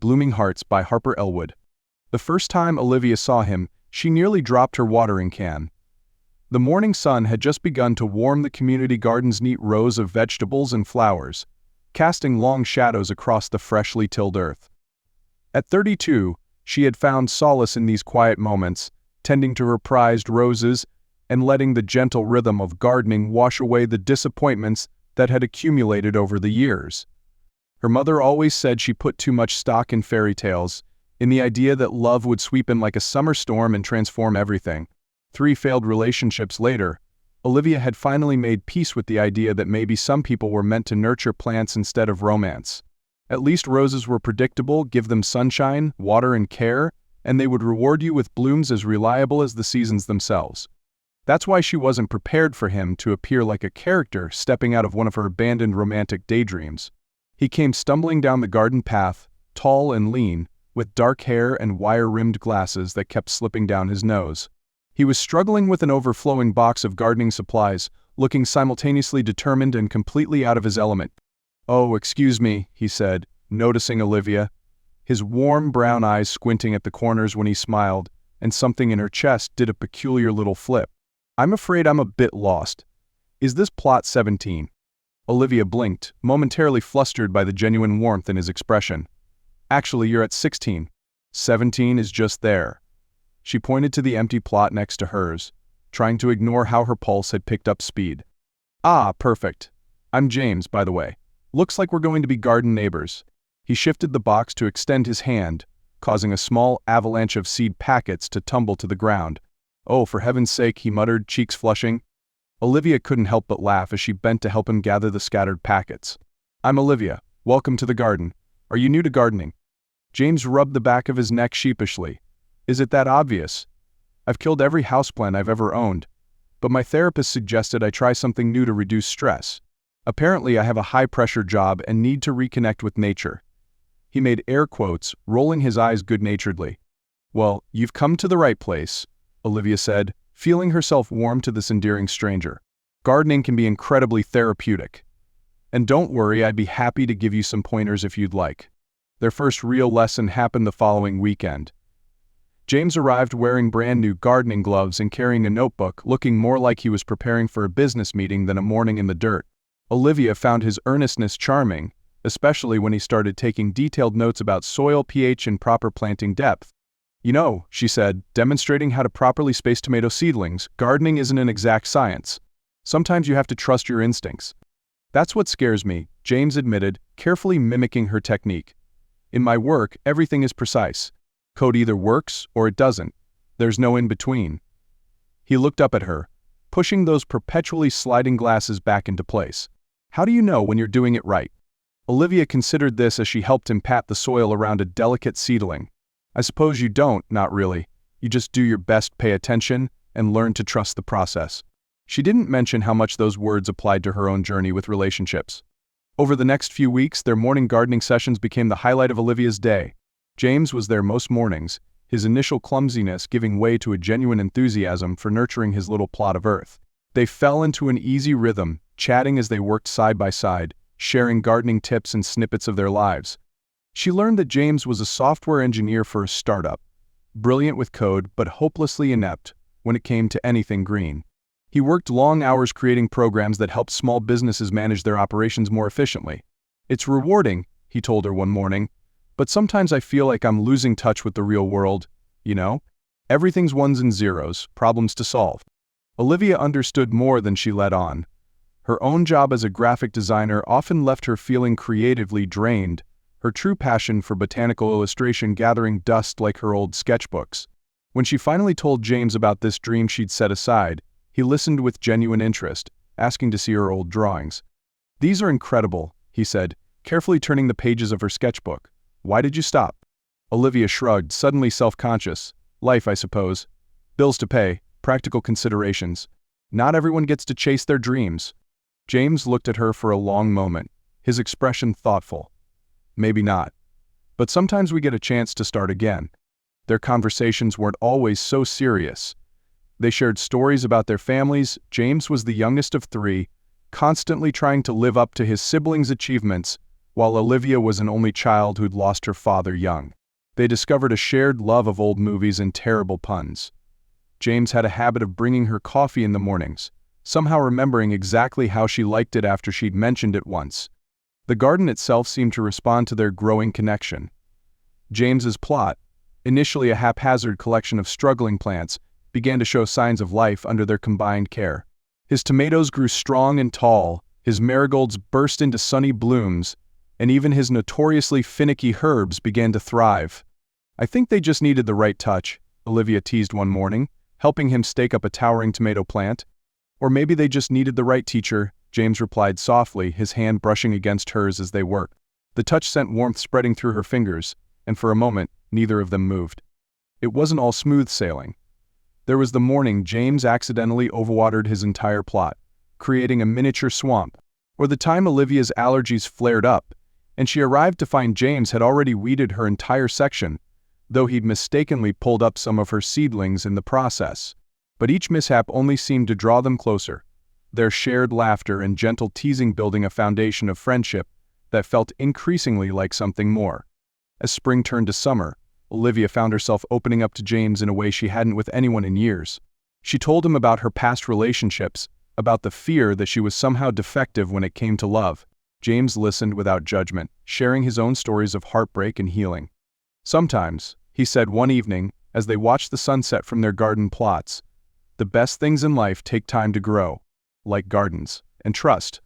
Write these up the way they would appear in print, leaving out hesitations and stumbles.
Blooming Hearts by Harper Elwood. The first time Olivia saw him, she nearly dropped her watering can. The morning sun had just begun to warm the community garden's neat rows of vegetables and flowers, casting long shadows across the freshly tilled earth. At 32, she had found solace in these quiet moments, tending to her prized roses and letting the gentle rhythm of gardening wash away the disappointments that had accumulated over the years. Her mother always said she put too much stock in fairy tales, in the idea that love would sweep in like a summer storm and transform everything. 3 failed relationships later, Olivia had finally made peace with the idea that maybe some people were meant to nurture plants instead of romance. At least roses were predictable, give them sunshine, water and care, and they would reward you with blooms as reliable as the seasons themselves. That's why she wasn't prepared for him to appear like a character stepping out of one of her abandoned romantic daydreams. He came stumbling down the garden path, tall and lean, with dark hair and wire-rimmed glasses that kept slipping down his nose. He was struggling with an overflowing box of gardening supplies, looking simultaneously determined and completely out of his element. "Oh, excuse me," he said, noticing Olivia, his warm brown eyes squinting at the corners when he smiled, and something in her chest did a peculiar little flip. "I'm afraid I'm a bit lost. Is this plot 17? Olivia blinked, momentarily flustered by the genuine warmth in his expression. "Actually, you're at 16. 17 is just there." She pointed to the empty plot next to hers, trying to ignore how her pulse had picked up speed. "Ah, perfect. I'm James, by the way. Looks like we're going to be garden neighbors." He shifted the box to extend his hand, causing a small avalanche of seed packets to tumble to the ground. "Oh, for heaven's sake," he muttered, cheeks flushing. Olivia couldn't help but laugh as she bent to help him gather the scattered packets. "I'm Olivia. Welcome to the garden. Are you new to gardening?" James rubbed the back of his neck sheepishly. "Is it that obvious? I've killed every houseplant I've ever owned, but my therapist suggested I try something new to reduce stress. Apparently I have a high-pressure job and need to reconnect with nature." He made air quotes, rolling his eyes good-naturedly. "Well, you've come to the right place," Olivia said, feeling herself warm to this endearing stranger. "Gardening can be incredibly therapeutic. And don't worry, I'd be happy to give you some pointers if you'd like." Their first real lesson happened the following weekend. James arrived wearing brand new gardening gloves and carrying a notebook, looking more like he was preparing for a business meeting than a morning in the dirt. Olivia found his earnestness charming, especially when he started taking detailed notes about soil pH and proper planting depth. "You know," she said, demonstrating how to properly space tomato seedlings, "gardening isn't an exact science. Sometimes you have to trust your instincts." "That's what scares me," James admitted, carefully mimicking her technique. "In my work, everything is precise. Code either works or it doesn't. There's no in-between." He looked up at her, pushing those perpetually sliding glasses back into place. "How do you know when you're doing it right?" Olivia considered this as she helped him pat the soil around a delicate seedling. "I suppose you don't, not really. You just do your best, pay attention, and learn to trust the process." She didn't mention how much those words applied to her own journey with relationships. Over the next few weeks, their morning gardening sessions became the highlight of Olivia's day. James was there most mornings, his initial clumsiness giving way to a genuine enthusiasm for nurturing his little plot of earth. They fell into an easy rhythm, chatting as they worked side by side, sharing gardening tips and snippets of their lives. She learned that James was a software engineer for a startup, brilliant with code but hopelessly inept when it came to anything green. He worked long hours creating programs that helped small businesses manage their operations more efficiently. "It's rewarding," he told her one morning, "but sometimes I feel like I'm losing touch with the real world, you know? Everything's ones and zeros, problems to solve." Olivia understood more than she let on. Her own job as a graphic designer often left her feeling creatively drained, her true passion for botanical illustration gathering dust like her old sketchbooks. When she finally told James about this dream she'd set aside, he listened with genuine interest, asking to see her old drawings. "These are incredible," he said, carefully turning the pages of her sketchbook. "Why did you stop?" Olivia shrugged, suddenly self-conscious. "Life, I suppose. Bills to pay, practical considerations. Not everyone gets to chase their dreams." James looked at her for a long moment, his expression thoughtful. "Maybe not. But sometimes we get a chance to start again." Their conversations weren't always so serious. They shared stories about their families. James was the youngest of 3, constantly trying to live up to his siblings' achievements, while Olivia was an only child who'd lost her father young. They discovered a shared love of old movies and terrible puns. James had a habit of bringing her coffee in the mornings, somehow remembering exactly how she liked it after she'd mentioned it once. The garden itself seemed to respond to their growing connection. James's plot, initially a haphazard collection of struggling plants, began to show signs of life under their combined care. His tomatoes grew strong and tall, his marigolds burst into sunny blooms, and even his notoriously finicky herbs began to thrive. "I think they just needed the right touch," Olivia teased one morning, helping him stake up a towering tomato plant. "Or maybe they just needed the right teacher," James replied softly, his hand brushing against hers as they worked. The touch sent warmth spreading through her fingers, and for a moment, neither of them moved. It wasn't all smooth sailing. There was the morning James accidentally overwatered his entire plot, creating a miniature swamp, or the time Olivia's allergies flared up, and she arrived to find James had already weeded her entire section, though he'd mistakenly pulled up some of her seedlings in the process. But each mishap only seemed to draw them closer, their shared laughter and gentle teasing building a foundation of friendship that felt increasingly like something more. As spring turned to summer, Olivia found herself opening up to James in a way she hadn't with anyone in years. She told him about her past relationships, about the fear that she was somehow defective when it came to love. James listened without judgment, sharing his own stories of heartbreak and healing. "Sometimes," he said one evening, as they watched the sunset from their garden plots, "the best things in life take time to grow, like gardens, and trust."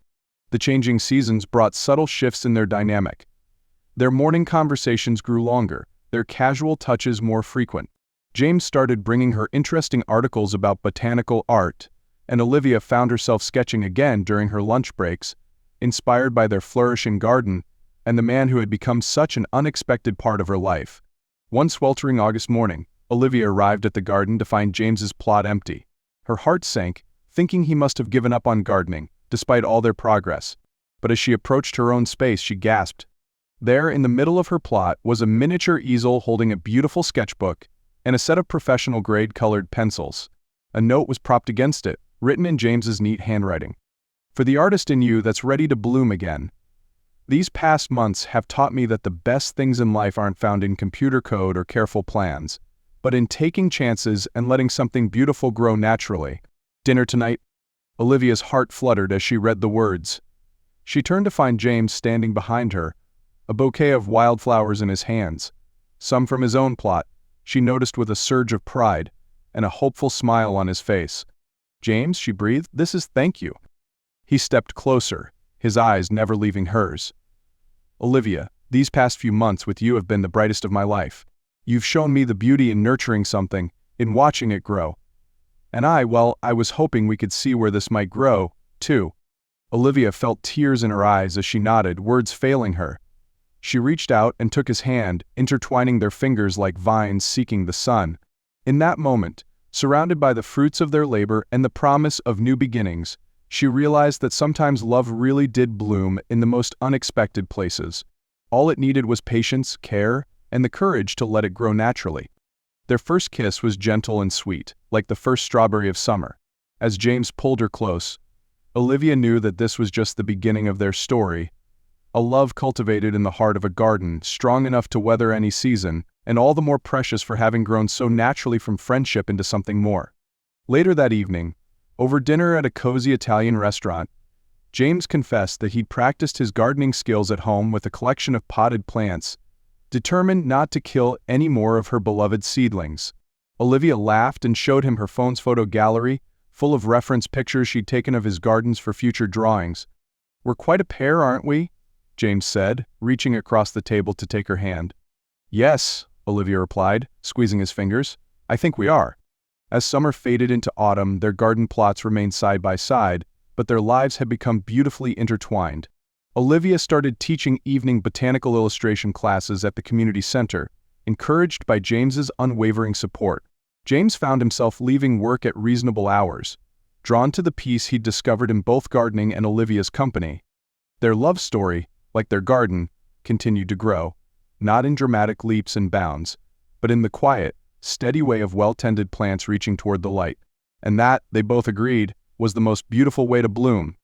The changing seasons brought subtle shifts in their dynamic. Their morning conversations grew longer, their casual touches more frequent. James started bringing her interesting articles about botanical art, and Olivia found herself sketching again during her lunch breaks, inspired by their flourishing garden and the man who had become such an unexpected part of her life. One sweltering August morning, Olivia arrived at the garden to find James's plot empty. Her heart sank, thinking he must have given up on gardening, despite all their progress. But as she approached her own space, she gasped. There, in the middle of her plot, was a miniature easel holding a beautiful sketchbook and a set of professional-grade colored pencils. A note was propped against it, written in James's neat handwriting. "For the artist in you that's ready to bloom again. These past months have taught me that the best things in life aren't found in computer code or careful plans, but in taking chances and letting something beautiful grow naturally. Dinner tonight?" Olivia's heart fluttered as she read the words. She turned to find James standing behind her, a bouquet of wildflowers in his hands, some from his own plot, she noticed with a surge of pride and a hopeful smile on his face. "James," she breathed, "this is thank you." He stepped closer, his eyes never leaving hers. "Olivia, these past few months with you have been the brightest of my life. You've shown me the beauty in nurturing something, in watching it grow. And I was hoping we could see where this might grow, too." Olivia felt tears in her eyes as she nodded, words failing her. She reached out and took his hand, intertwining their fingers like vines seeking the sun. In that moment, surrounded by the fruits of their labor and the promise of new beginnings, she realized that sometimes love really did bloom in the most unexpected places. All it needed was patience, care, and the courage to let it grow naturally. Their first kiss was gentle and sweet, like the first strawberry of summer. As James pulled her close, Olivia knew that this was just the beginning of their story, a love cultivated in the heart of a garden, strong enough to weather any season, and all the more precious for having grown so naturally from friendship into something more. Later that evening, over dinner at a cozy Italian restaurant, James confessed that he'd practiced his gardening skills at home with a collection of potted plants, determined not to kill any more of her beloved seedlings. Olivia laughed and showed him her phone's photo gallery, full of reference pictures she'd taken of his gardens for future drawings. "We're quite a pair, aren't we?" James said, reaching across the table to take her hand. "Yes," Olivia replied, squeezing his fingers. "I think we are." As summer faded into autumn, their garden plots remained side by side, but their lives had become beautifully intertwined. Olivia started teaching evening botanical illustration classes at the community center, encouraged by James's unwavering support. James found himself leaving work at reasonable hours, drawn to the peace he'd discovered in both gardening and Olivia's company. Their love story, like their garden, continued to grow, not in dramatic leaps and bounds, but in the quiet, steady way of well-tended plants reaching toward the light. And that, they both agreed, was the most beautiful way to bloom.